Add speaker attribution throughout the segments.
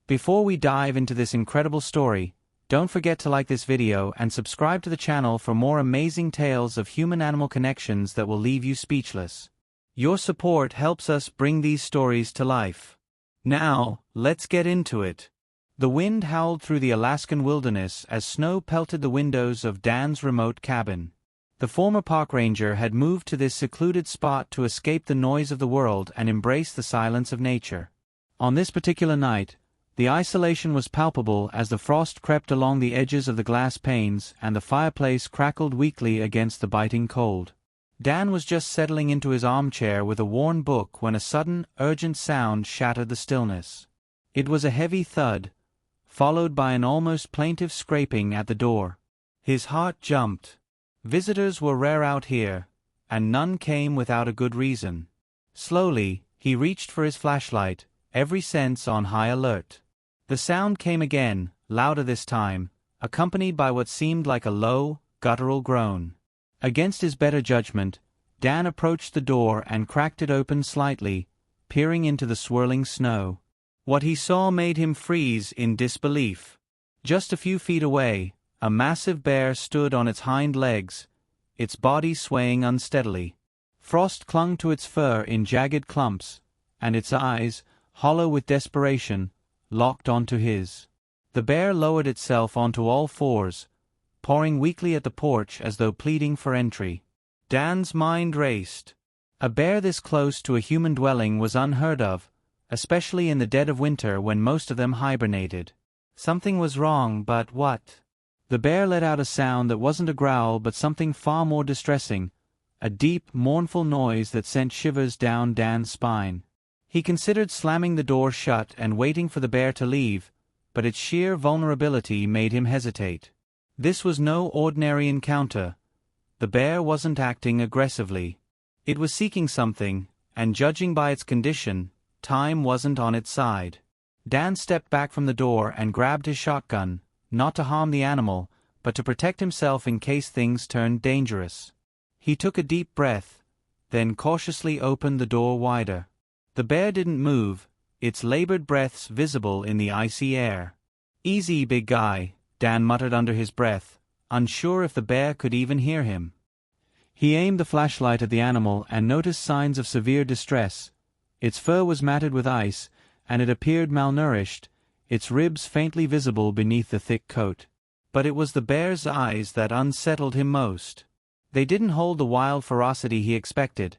Speaker 1: Before we dive into this incredible story, don't forget to like this video and subscribe to the channel for more amazing tales of human-animal connections that will leave you speechless. Your support helps us bring these stories to life. Now, let's get into it. The wind howled through the Alaskan wilderness as snow pelted the windows of Dan's remote cabin. The former park ranger had moved to this secluded spot to escape the noise of the world and embrace the silence of nature. On this particular night, the isolation was palpable as the frost crept along the edges of the glass panes and the fireplace crackled weakly against the biting cold. Dan was just settling into his armchair with a worn book when a sudden, urgent sound shattered the stillness. It was a heavy thud, followed by an almost plaintive scraping at the door. His heart jumped. Visitors were rare out here, and none came without a good reason. Slowly, he reached for his flashlight, every sense on high alert. The sound came again, louder this time, accompanied by what seemed like a low, guttural groan. Against his better judgment, Dan approached the door and cracked it open slightly, peering into the swirling snow. What he saw made him freeze in disbelief. Just a few feet away, a massive bear stood on its hind legs, its body swaying unsteadily. Frost clung to its fur in jagged clumps, and its eyes, hollow with desperation, locked onto his. The bear lowered itself onto all fours, pawing weakly at the porch as though pleading for entry. Dan's mind raced. A bear this close to a human dwelling was unheard of, especially in the dead of winter when most of them hibernated. Something was wrong, but what? The bear let out a sound that wasn't a growl but something far more distressing, a deep, mournful noise that sent shivers down Dan's spine. He considered slamming the door shut and waiting for the bear to leave, but its sheer vulnerability made him hesitate. This was no ordinary encounter. The bear wasn't acting aggressively. It was seeking something, and judging by its condition, time wasn't on its side. Dan stepped back from the door and grabbed his shotgun, not to harm the animal, but to protect himself in case things turned dangerous. He took a deep breath, then cautiously opened the door wider. The bear didn't move, its labored breaths visible in the icy air. "Easy, big guy," Dan muttered under his breath, unsure if the bear could even hear him. He aimed the flashlight at the animal and noticed signs of severe distress. Its fur was matted with ice, and it appeared malnourished, its ribs faintly visible beneath the thick coat. But it was the bear's eyes that unsettled him most. They didn't hold the wild ferocity he expected.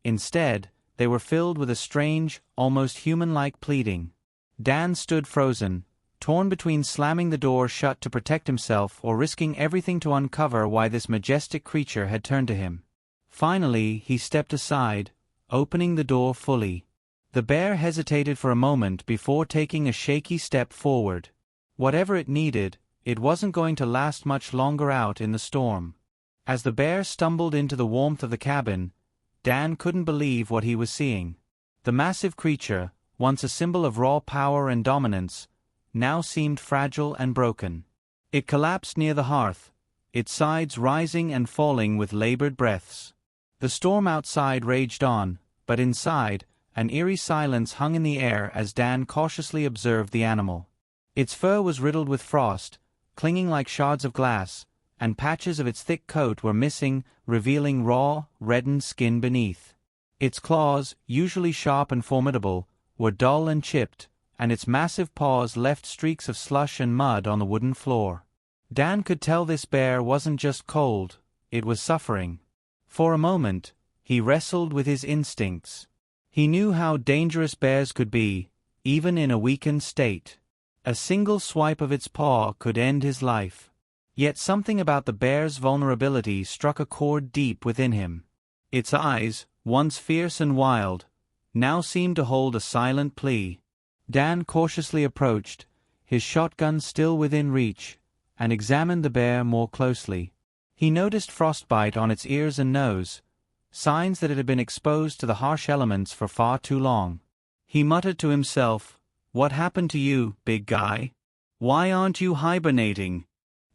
Speaker 1: Instead, they were filled with a strange, almost human-like pleading. Dan stood frozen, torn between slamming the door shut to protect himself or risking everything to uncover why this majestic creature had turned to him. Finally, he stepped aside, opening the door fully. The bear hesitated for a moment before taking a shaky step forward. Whatever it needed, it wasn't going to last much longer out in the storm. As the bear stumbled into the warmth of the cabin, Dan couldn't believe what he was seeing. The massive creature, once a symbol of raw power and dominance, now seemed fragile and broken. It collapsed near the hearth, its sides rising and falling with labored breaths. The storm outside raged on, but inside, an eerie silence hung in the air as Dan cautiously observed the animal. Its fur was riddled with frost, clinging like shards of glass, and patches of its thick coat were missing, revealing raw, reddened skin beneath. Its claws, usually sharp and formidable, were dull and chipped, and its massive paws left streaks of slush and mud on the wooden floor. Dan could tell this bear wasn't just cold, it was suffering. For a moment, he wrestled with his instincts. He knew how dangerous bears could be, even in a weakened state. A single swipe of its paw could end his life. Yet something about the bear's vulnerability struck a chord deep within him. Its eyes, once fierce and wild, now seemed to hold a silent plea. Dan cautiously approached, his shotgun still within reach, and examined the bear more closely. He noticed frostbite on its ears and nose, signs that it had been exposed to the harsh elements for far too long. He muttered to himself, "What happened to you, big guy? Why aren't you hibernating?"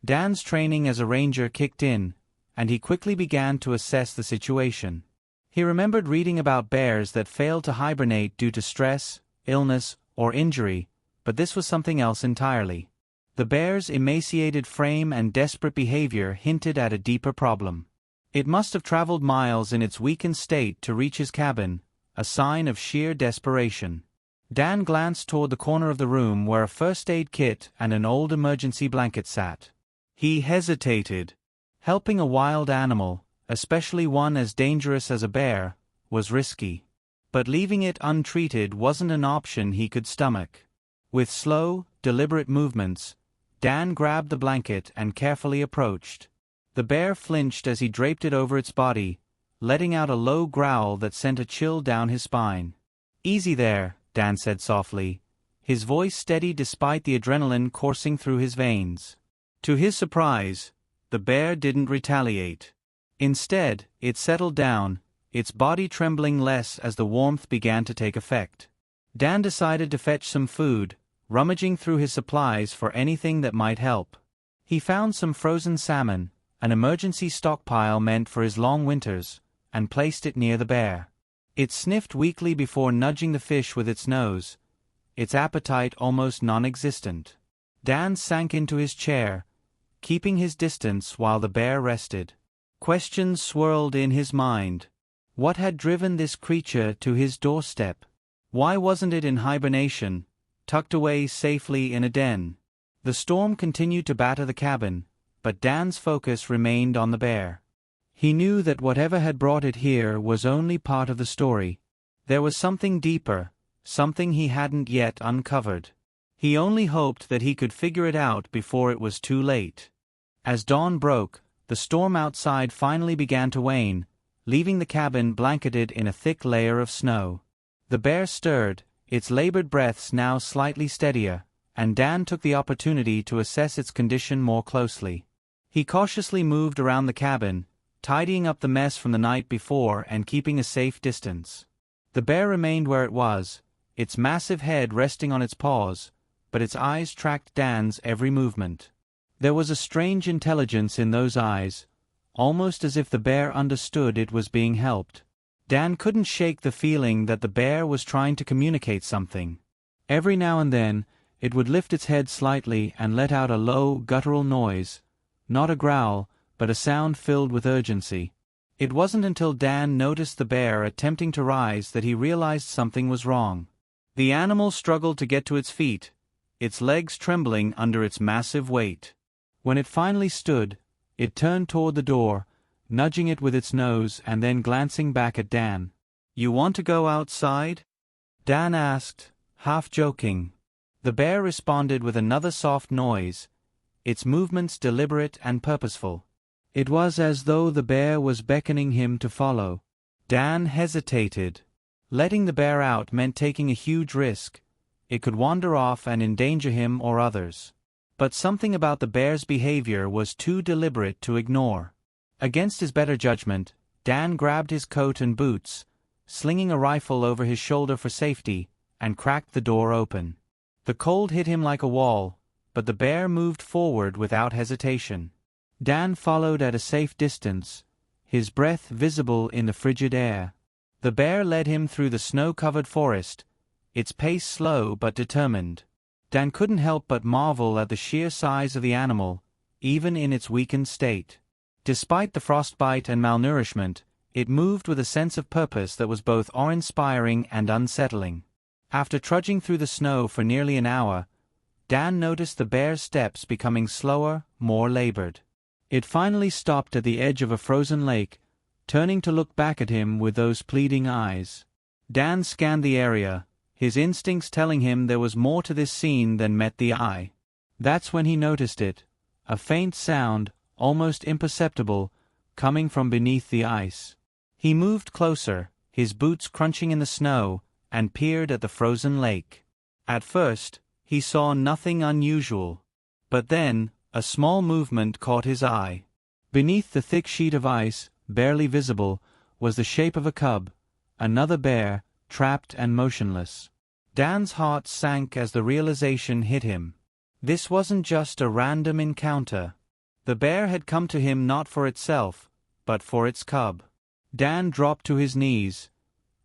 Speaker 1: Dan's training as a ranger kicked in, and he quickly began to assess the situation. He remembered reading about bears that failed to hibernate due to stress, illness, or injury, but this was something else entirely. The bear's emaciated frame and desperate behavior hinted at a deeper problem. It must have traveled miles in its weakened state to reach his cabin, a sign of sheer desperation. Dan glanced toward the corner of the room where a first aid kit and an old emergency blanket sat. He hesitated. Helping a wild animal, especially one as dangerous as a bear, was risky. But leaving it untreated wasn't an option he could stomach. With slow, deliberate movements, Dan grabbed the blanket and carefully approached. The bear flinched as he draped it over its body, letting out a low growl that sent a chill down his spine. "Easy there," Dan said softly, his voice steady despite the adrenaline coursing through his veins. To his surprise, the bear didn't retaliate. Instead, it settled down, its body trembling less as the warmth began to take effect. Dan decided to fetch some food, rummaging through his supplies for anything that might help. He found some frozen salmon, an emergency stockpile meant for his long winters, and placed it near the bear. It sniffed weakly before nudging the fish with its nose, its appetite almost non-existent. Dan sank into his chair, keeping his distance while the bear rested. Questions swirled in his mind. What had driven this creature to his doorstep? Why wasn't it in hibernation, tucked away safely in a den? The storm continued to batter the cabin, but Dan's focus remained on the bear. He knew that whatever had brought it here was only part of the story. There was something deeper, something he hadn't yet uncovered. He only hoped that he could figure it out before it was too late. As dawn broke, the storm outside finally began to wane, leaving the cabin blanketed in a thick layer of snow. The bear stirred, its labored breaths now slightly steadier, and Dan took the opportunity to assess its condition more closely. He cautiously moved around the cabin, tidying up the mess from the night before and keeping a safe distance. The bear remained where it was, its massive head resting on its paws, but its eyes tracked Dan's every movement. There was a strange intelligence in those eyes, almost as if the bear understood it was being helped. Dan couldn't shake the feeling that the bear was trying to communicate something. Every now and then, it would lift its head slightly and let out a low, guttural noise, not a growl, but a sound filled with urgency. It wasn't until Dan noticed the bear attempting to rise that he realized something was wrong. The animal struggled to get to its feet, its legs trembling under its massive weight. When it finally stood, it turned toward the door, nudging it with its nose and then glancing back at Dan. "You want to go outside?" Dan asked, half joking. The bear responded with another soft noise, its movements deliberate and purposeful. It was as though the bear was beckoning him to follow. Dan hesitated. Letting the bear out meant taking a huge risk. It could wander off and endanger him or others. But something about the bear's behavior was too deliberate to ignore. Against his better judgment, Dan grabbed his coat and boots, slinging a rifle over his shoulder for safety, and cracked the door open. The cold hit him like a wall, but the bear moved forward without hesitation. Dan followed at a safe distance, his breath visible in the frigid air. The bear led him through the snow-covered forest, its pace slow but determined. Dan couldn't help but marvel at the sheer size of the animal, even in its weakened state. Despite the frostbite and malnourishment, it moved with a sense of purpose that was both awe-inspiring and unsettling. After trudging through the snow for nearly an hour, Dan noticed the bear's steps becoming slower, more labored. It finally stopped at the edge of a frozen lake, turning to look back at him with those pleading eyes. Dan scanned the area, his instincts telling him there was more to this scene than met the eye. That's when he noticed it, a faint sound, almost imperceptible, coming from beneath the ice. He moved closer, his boots crunching in the snow, and peered at the frozen lake. At first, he saw nothing unusual. But then, a small movement caught his eye. Beneath the thick sheet of ice, barely visible, was the shape of a cub, another bear, trapped and motionless. Dan's heart sank as the realization hit him. This wasn't just a random encounter. The bear had come to him not for itself, but for its cub. Dan dropped to his knees,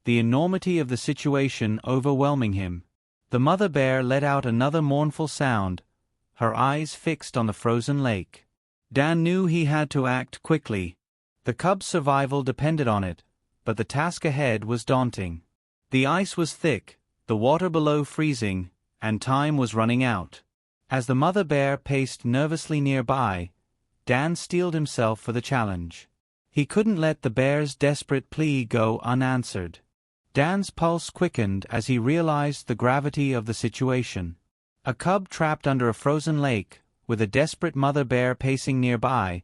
Speaker 1: the enormity of the situation overwhelming him. The mother bear let out another mournful sound, her eyes fixed on the frozen lake. Dan knew he had to act quickly. The cub's survival depended on it, but the task ahead was daunting. The ice was thick, the water below freezing, and time was running out. As the mother bear paced nervously nearby, Dan steeled himself for the challenge. He couldn't let the bear's desperate plea go unanswered. Dan's pulse quickened as he realized the gravity of the situation. A cub trapped under a frozen lake, with a desperate mother bear pacing nearby,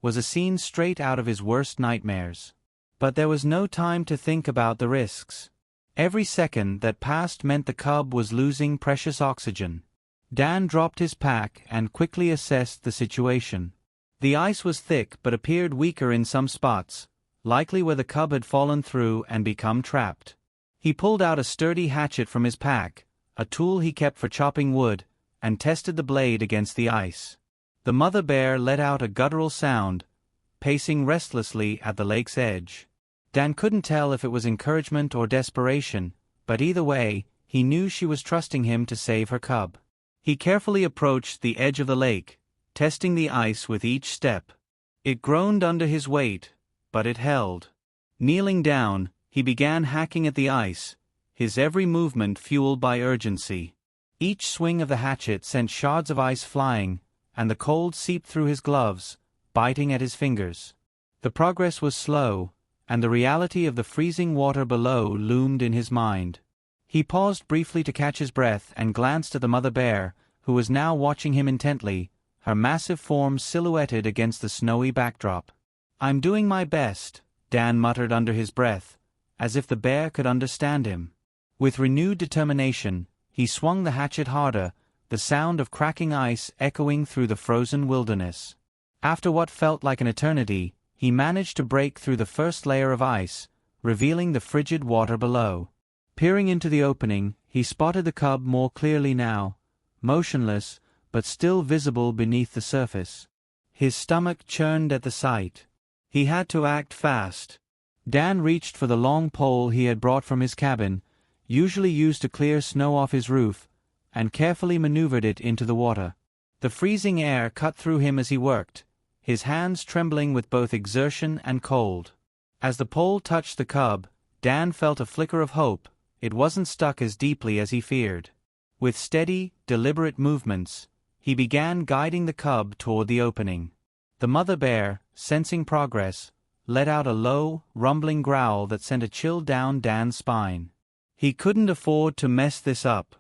Speaker 1: was a scene straight out of his worst nightmares. But there was no time to think about the risks. Every second that passed meant the cub was losing precious oxygen. Dan dropped his pack and quickly assessed the situation. The ice was thick but appeared weaker in some spots, likely where the cub had fallen through and become trapped. He pulled out a sturdy hatchet from his pack, a tool he kept for chopping wood, and tested the blade against the ice. The mother bear let out a guttural sound, pacing restlessly at the lake's edge. Dan couldn't tell if it was encouragement or desperation, but either way, he knew she was trusting him to save her cub. He carefully approached the edge of the lake, testing the ice with each step. It groaned under his weight, but it held. Kneeling down, he began hacking at the ice, his every movement fueled by urgency. Each swing of the hatchet sent shards of ice flying, and the cold seeped through his gloves, biting at his fingers. The progress was slow, and the reality of the freezing water below loomed in his mind. He paused briefly to catch his breath and glanced at the mother bear, who was now watching him intently, her massive form silhouetted against the snowy backdrop. "I'm doing my best," Dan muttered under his breath, as if the bear could understand him. With renewed determination, he swung the hatchet harder, the sound of cracking ice echoing through the frozen wilderness. After what felt like an eternity, he managed to break through the first layer of ice, revealing the frigid water below. Peering into the opening, he spotted the cub more clearly now, motionless, but still visible beneath the surface. His stomach churned at the sight. He had to act fast. Dan reached for the long pole he had brought from his cabin, usually used to clear snow off his roof, and carefully maneuvered it into the water. The freezing air cut through him as he worked, his hands trembling with both exertion and cold. As the pole touched the cub, Dan felt a flicker of hope. It wasn't stuck as deeply as he feared. With steady, deliberate movements, he began guiding the cub toward the opening. The mother bear, sensing progress, let out a low, rumbling growl that sent a chill down Dan's spine. He couldn't afford to mess this up.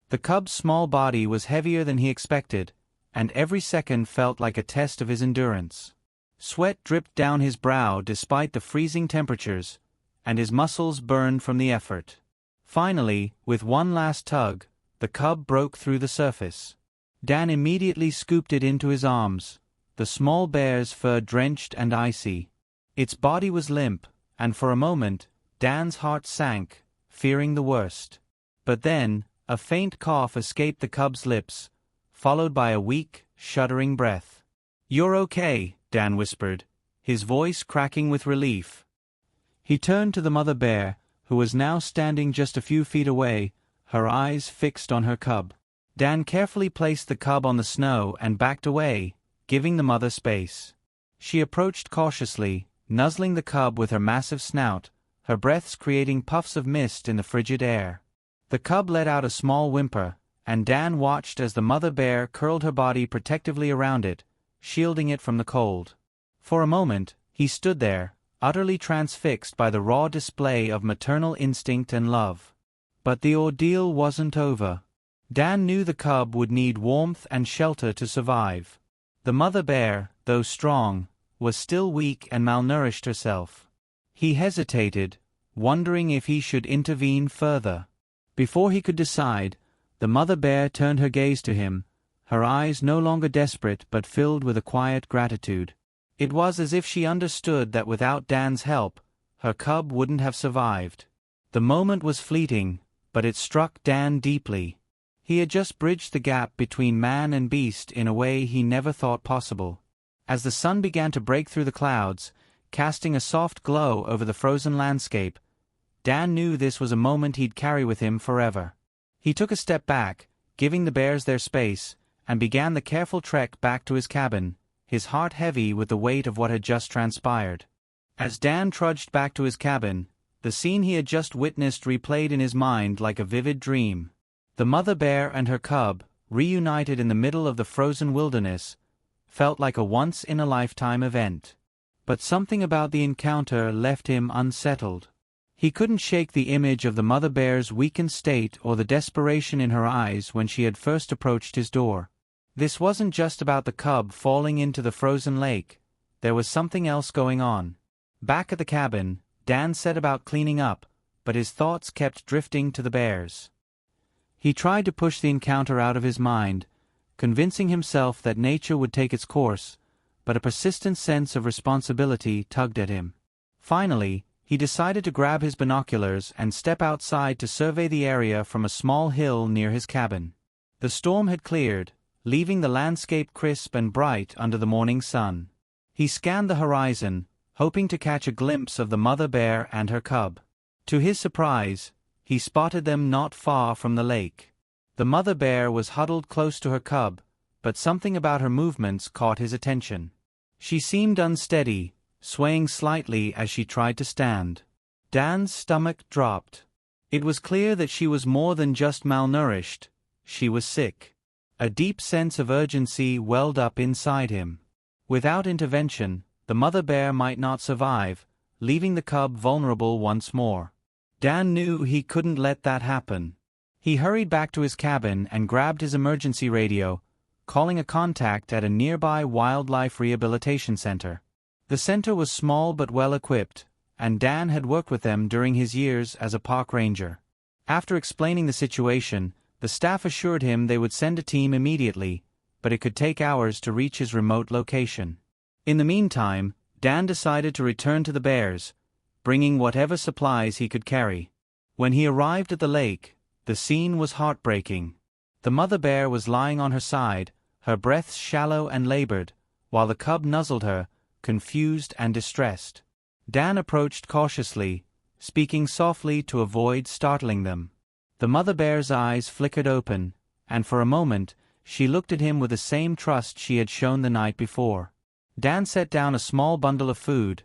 Speaker 1: The cub's small body was heavier than he expected, and every second felt like a test of his endurance. Sweat dripped down his brow despite the freezing temperatures, and his muscles burned from the effort. Finally, with one last tug, the cub broke through the surface. Dan immediately scooped it into his arms, the small bear's fur drenched and icy. Its body was limp, and for a moment, Dan's heart sank, fearing the worst. But then, a faint cough escaped the cub's lips, followed by a weak, shuddering breath. "You're okay," Dan whispered, his voice cracking with relief. He turned to the mother bear, who was now standing just a few feet away, her eyes fixed on her cub. Dan carefully placed the cub on the snow and backed away, giving the mother space. She approached cautiously, nuzzling the cub with her massive snout, her breaths creating puffs of mist in the frigid air. The cub let out a small whimper, and Dan watched as the mother bear curled her body protectively around it, shielding it from the cold. For a moment, he stood there, utterly transfixed by the raw display of maternal instinct and love. But the ordeal wasn't over. Dan knew the cub would need warmth and shelter to survive. The mother bear, though strong, was still weak and malnourished herself. He hesitated, wondering if he should intervene further. Before he could decide, the mother bear turned her gaze to him, her eyes no longer desperate but filled with a quiet gratitude. It was as if she understood that without Dan's help, her cub wouldn't have survived. The moment was fleeting, but it struck Dan deeply. He had just bridged the gap between man and beast in a way he never thought possible. As the sun began to break through the clouds, casting a soft glow over the frozen landscape, Dan knew this was a moment he'd carry with him forever. He took a step back, giving the bears their space, and began the careful trek back to his cabin, his heart heavy with the weight of what had just transpired. As Dan trudged back to his cabin, the scene he had just witnessed replayed in his mind like a vivid dream. The mother bear and her cub, reunited in the middle of the frozen wilderness, felt like a once-in-a-lifetime event. But something about the encounter left him unsettled. He couldn't shake the image of the mother bear's weakened state or the desperation in her eyes when she had first approached his door. This wasn't just about the cub falling into the frozen lake. There was something else going on. Back at the cabin, Dan set about cleaning up, but his thoughts kept drifting to the bears. He tried to push the encounter out of his mind, convincing himself that nature would take its course, but a persistent sense of responsibility tugged at him. Finally, he decided to grab his binoculars and step outside to survey the area from a small hill near his cabin. The storm had cleared, leaving the landscape crisp and bright under the morning sun. He scanned the horizon, hoping to catch a glimpse of the mother bear and her cub. To his surprise, he spotted them not far from the lake. The mother bear was huddled close to her cub, but something about her movements caught his attention. She seemed unsteady, swaying slightly as she tried to stand. Dan's stomach dropped. It was clear that she was more than just malnourished, she was sick. A deep sense of urgency welled up inside him. Without intervention, the mother bear might not survive, leaving the cub vulnerable once more. Dan knew he couldn't let that happen. He hurried back to his cabin and grabbed his emergency radio, calling a contact at a nearby wildlife rehabilitation center. The center was small but well-equipped, and Dan had worked with them during his years as a park ranger. After explaining the situation, the staff assured him they would send a team immediately, but it could take hours to reach his remote location. In the meantime, Dan decided to return to the bears, bringing whatever supplies he could carry. When he arrived at the lake, the scene was heartbreaking. The mother bear was lying on her side, her breaths shallow and labored, while the cub nuzzled her, confused and distressed. Dan approached cautiously, speaking softly to avoid startling them. The mother bear's eyes flickered open, and for a moment, she looked at him with the same trust she had shown the night before. Dan set down a small bundle of food,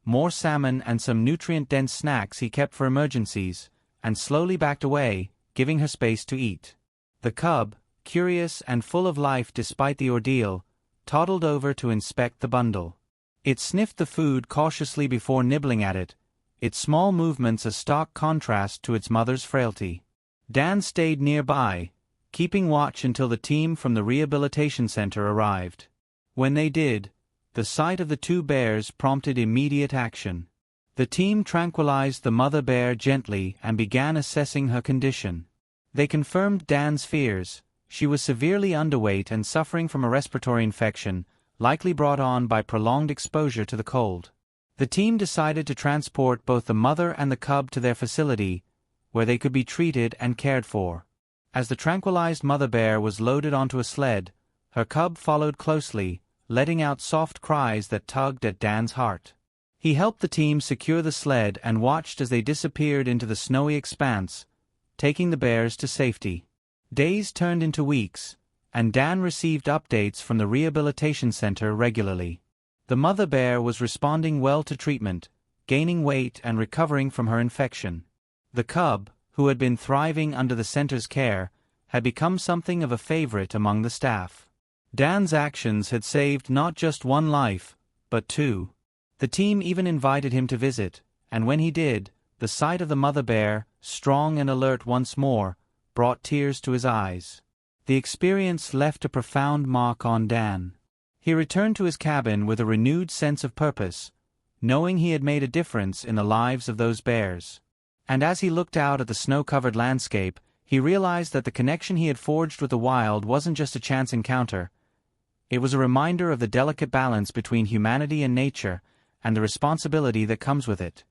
Speaker 1: more salmon and some nutrient-dense snacks he kept for emergencies, and slowly backed away, giving her space to eat. The cub, curious and full of life despite the ordeal, toddled over to inspect the bundle. It sniffed the food cautiously before nibbling at it, its small movements a stark contrast to its mother's frailty. Dan stayed nearby, keeping watch until the team from the rehabilitation center arrived. When they did, the sight of the two bears prompted immediate action. The team tranquilized the mother bear gently and began assessing her condition. They confirmed Dan's fears. She was severely underweight and suffering from a respiratory infection, likely brought on by prolonged exposure to the cold. The team decided to transport both the mother and the cub to their facility, where they could be treated and cared for. As the tranquilized mother bear was loaded onto a sled, her cub followed closely, letting out soft cries that tugged at Dan's heart. He helped the team secure the sled and watched as they disappeared into the snowy expanse, taking the bears to safety. Days turned into weeks, and Dan received updates from the rehabilitation center regularly. The mother bear was responding well to treatment, gaining weight and recovering from her infection. The cub, who had been thriving under the center's care, had become something of a favorite among the staff. Dan's actions had saved not just one life, but two. The team even invited him to visit, and when he did, the sight of the mother bear, strong and alert once more, brought tears to his eyes. The experience left a profound mark on Dan. He returned to his cabin with a renewed sense of purpose, knowing he had made a difference in the lives of those bears. And as he looked out at the snow-covered landscape, he realized that the connection he had forged with the wild wasn't just a chance encounter. It was a reminder of the delicate balance between humanity and nature, and the responsibility that comes with it.